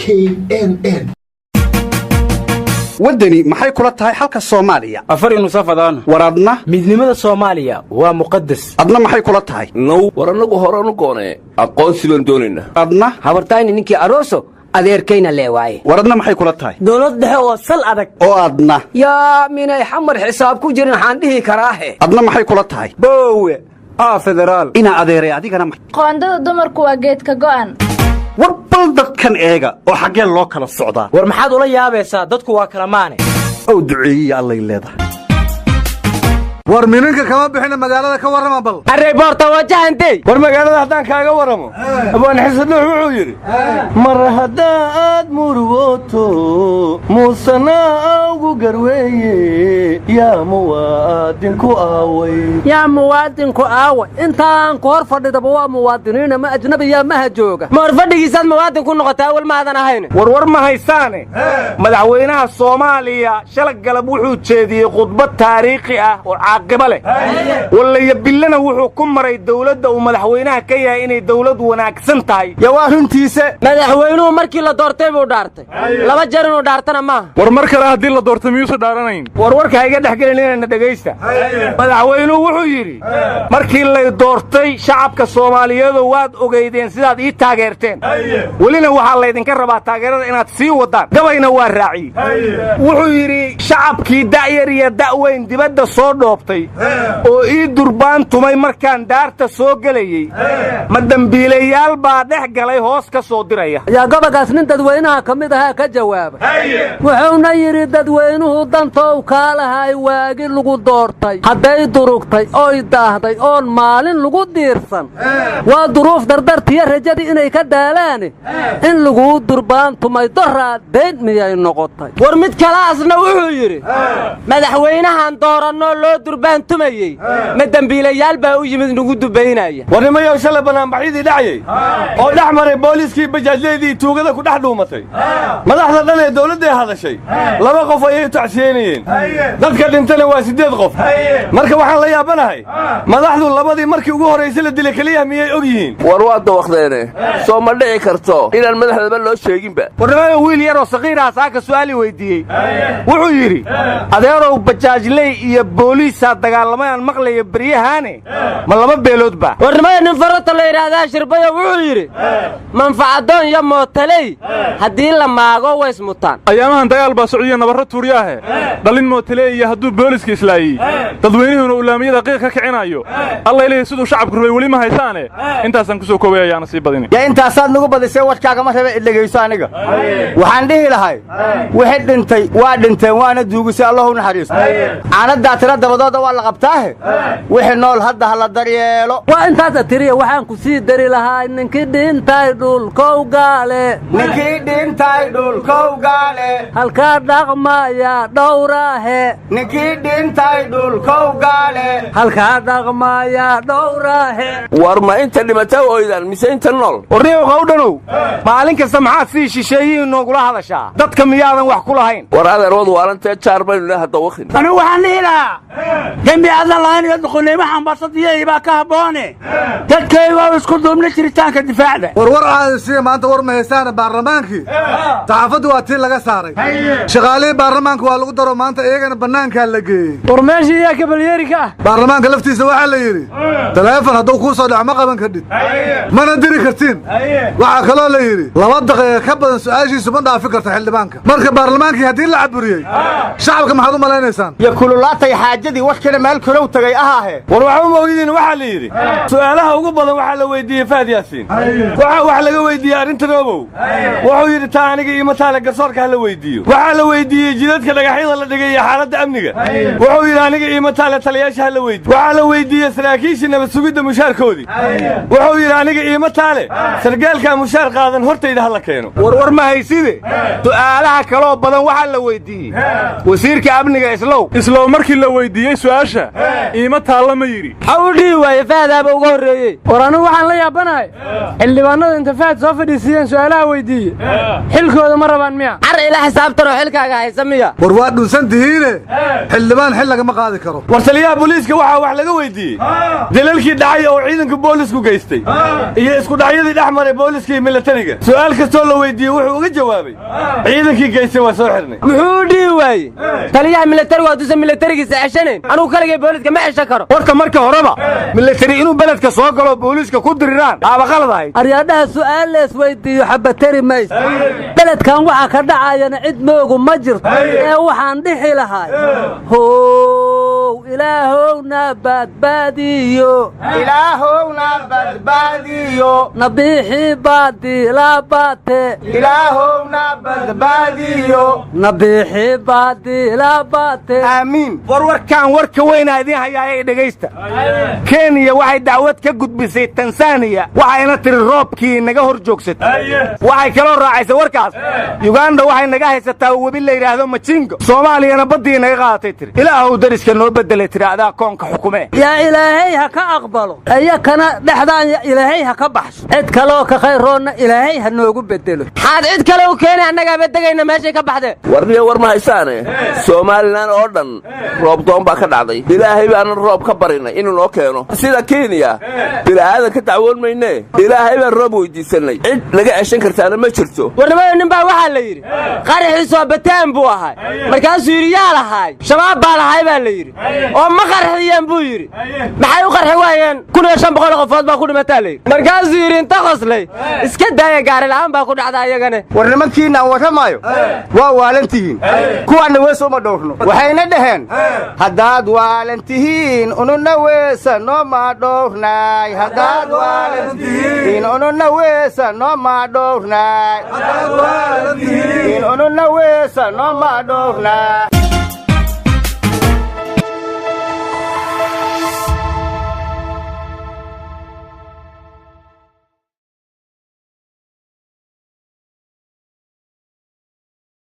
KNN wadani maxay kula tahay halka Soomaaliya afar inu safadaan waradna midnimada Soomaaliya waa muqaddas adna maxay kula tahay no waranagu horanu goone aqoonsi baan doonayna adna habartayni ninkii arooso adeerkayna leewaaye waradna maxay kula tahay dawlad dhexe oo sal adag oo adna yaa minay xamar xisaab ku jirin waxaan dhihi karaahe adna maxay kula tahay boowe federaal ina adeeray adigana qoondada dumarku waa geedka go'an warbal dadkan eega oo xagee loo kala socdaa war maxaad ula yaabaysaa dadku waa kala maane oo duceeyay allay leedahay war minanka kama bixina magaalada ka warama bal array boorta wajahantay war magaalada hadaan kaaga waramo abaan xisad wuxuu yiri mar hadaad murugoto muusana ugu garweeye yaa muwaadinku aaway intaan ku hor fadhidaba waa muwaadiniina ma ajnabi yaa ma jooga mar fadhigiisad muwaadin ku noqotay awal ma adan ahayn war ma haysaane madaxweynaha Soomaaliya shalag galab wuxuu jeediyay khudbad taariikhi ah oo قبله ولا يبلنا وحو كمري دولده ومدحوينها كيا inay dawlad wanaagsan tahay ya waa runtiisa madaxweynuhu markii la doortay buu dhaartay laba jeer inuu dhaartana ma war mar kale hadii la doortay miyuu dhaaranayn war warka iga dhaxgelinayna dhageysta madaxweynuhu wuxuu yiri markii la doortay shacabka Soomaaliyeed waad ogeydeen sidaad ii taageerteen walina waxa la idinka rabaa taageerada inaad sii wadaan gabayna waa raaci wuxuu yiri shacabkii da'yar iyo da'weyn dibadda soo dhoobtay oo ii durbaan tumay markaan daarta soo galayay ma dambiilayaal baa dhex galay hoos ka soo diraya yaa gabagaas nin dadweynaha kamid ah ka jawaabay wuxuuna yiri dadweynuhu dantow kaalahay waagi lagu doortay haday durugtay oo daahday oo maalin lagu diirsan waa duruuf dardartiya rajadii inay ka daalaan in lagu durbaan tumay doraadeen miyay noqotay war mid kala asna wuxuu yiri madaxweynahan dooranno loo durbaan tumayay ma dambiilayaal baa u yimid nagu dubaynaya warnimayo shalay banaan baxidii dhacayay oo dhaxmaray booliskii bajaajleedii tuugada ku dhax dhuumatay madaxda dhan ee dawladda hadashay laba qof ayay tacsiinayeen dadka dhintana waa 8 qof marka waxaan la yaabanahay madaxdu labadii markii ugu horeysay la dilay kaliya miyay og yihiin war waa dawaqdeene soo ma dhici karto inaan madaxda loo sheeginba warnimayo wiil yar oo saqiir ah saaka su'aali weydiiyay wuxuu yiri adeerow bajaajley iyo booliisa dagaalamayaan maqlay bariyahaane ma laba beelood ba warnimada nin farata la yiraahdaa shirbayo wuxuu yiri manfacadoon ya mootalay hadii la maago ways mutaan ayaamahan dagaal baa socdiyo nabaro tuuriyaahe dhalin mootalay iyo haduu booliska islaayay dadweynuhuna ulaamiyada qiiq ka kicinayo alla ilaahay sidoo shacabku rubay wali ma haysaane intaasan ku soo koobayayana si badin ya intaasaad nagu badisay warkaaga ma raba idageyso aniga waxaan dhihi lahay wixii dhintay waa dhinteen waana duugisay Allahu naxariisto aanada tira dabadooda waa la qabtaahe wixii nool hadda hala daryeelo waa intaas tiriya waxaan ku sii dari lahaa ninkii dhintay dhulkow gaale halka dhaqmaya dhowrahe ninkii dhintay dhulkow gaale halka dhaqmaya dhowrahe war ma inta dhimatay ooydan mise inta nool warniyo qowdhanow maalin kasta maxaa sii shisheeyay noogula hadashaa dadka miyaadan wax ku lahayn war adeerwadu waarantee jaarbayna hadda waqin anigu waxaan leeyahay dambi adan laan iyo duqnimo xambaarsadiyay baa ka haboone dadkay waa isku duubna jiritaanka difaacda war caadisi maanta war ma heestaan baarlamaankii taafadu waa tii laga saaray shaqaalii baarlamaanka waa lagu daro maanta iyagana banaanka la geeyay war meeshii yaa kabalyeerika baarlamaanka laftiisa waxa la yiri telefoon haduu ku soo dhac ma qaban kadib mana diri kartiin waxa kale la yiri 2 daqiiqo ka badan su'aashiisu ma dhaafi karto xildhibaanka marka baarlamaankii hadii la caburiyay shacabka maxaad u maleynaysaan ya kululaatay xaajadii wax kale meel kale u tagay ahaahe war waxa u moogidin waxa la yiri su'aalaha ugu badan waxa la weydiiyay Faad Yaasiin waxa laga weydiiyay arinta Roobow wuxuu yiri taaniga iyo mataala garsoorka la weydiiyo waxa la weydiiyay jidadka dhagaxyada la dhigay xaaladda amniga wuxuu yiri aniga iyo mataala taliyaasha la weydiiyay waxa la weydiiyay saraakiisha nabad sugidda mushaarkoodii wuxuu yiri aniga iyo mataale sargaalka mushaar qaadan hortayda hal keeno war ma hayside su'aalaha kale oo badan waxa la weydiiyay wasiirka amniga islow markii la weydiiyay su'aasha iima taalla ma yidhi u dhihi waaye fahadaaba uga horreeyey war anigu waxaan la yaabanahay xildhibaanada inta fahad soo fadhiisiiyeen su'aalaha weydiiye xilkooda ma rabaan miya car ila xisaabtanoo xilkaaga haysa miya war waa dhunsan tihiine xildhibaan xil lagama qaadi karo war taliyaha booliiska waxaa wax laga weydiiyey dalalkii dhacay oo ciidanka boolisku geystay iyo isku dhacyadii dhex maray booliska iyo milatariga su'aal kastoo la weydiiyey wuxuu uga jawaabay ciidankii geystay waa soo xirnay muxuu dhihi waaye taliyaha milatarigu hadduusan milatarigiisa ceshanayn anugu kaligay booliska ma ceshan karo horta marka horeba milatari inuu beledka soo galo booliiska ku diriraan aaba qalad ahayd aryaadhaha su'aal lees weydiiyo xabatari mayso beledkan waxa ka dhacayana cid moogu ma jirto ee waxaan dhihi lahay how ilaahowna badbaadiyo nabiixii baadila baate ilaahowna badbaadiyo nabiixii baadila baate aamiin warwarkaan warka weynaa idiin hayaayay dhegaysta kenya waxay dacwad ka gudbisay tansaaniya waxayna tiri roobkii naga hor joogsatay waxay kaloo raacaysay warkaas yuganda waxay naga haysataa webi la yidhaahdo majingo soomaaliyana baddii naga qaadatay tiri ilaahow dariska noo beddelay tiri adaa koonka xukume yaa ilaahay ha ka aqbalo iyakana dhexdaan ilaahay ha ka baxsho cid kaloo ka khayroonna ilaahay ha noogu bedelo maxaad cid kale u keenay annagaaba degayna meeshay ka baxdeen warniyo war ma haysaane somalilan oo dhan roob doon baa ka dhacday ilaahay baanan roob ka barinay inuu noo keeno sida kenya bila'aadan ka dacwoon maynee ilaahay baan roob weydiisannay cid laga ceshan kartaana ma jirto warnimada nin baa waxaa la yidhi qaraxiisoo bataan buu ahay markaasuu yidhi yaa lahaay shabaab baa lahay baa la yidhi oo ma qarxiyeen buu yidhi maxay u qarxi waayeen 1500 qofood baa ku dhimataa la yidhi markaasuu yidhi inta qoslay iska daaya gaari la'aan baa ku dhacda ayagane war nimankiina aan warramaayo waa waalantihiin kuwaanna weesoo ma dhowrno waxayna dhaheen haddaad waalantihiin ununa weesa noo ma dhowrnaay haddaad waalantihiin ununa weesa noo ma dhowrnaay ununa weesa noo ma dhowrnaay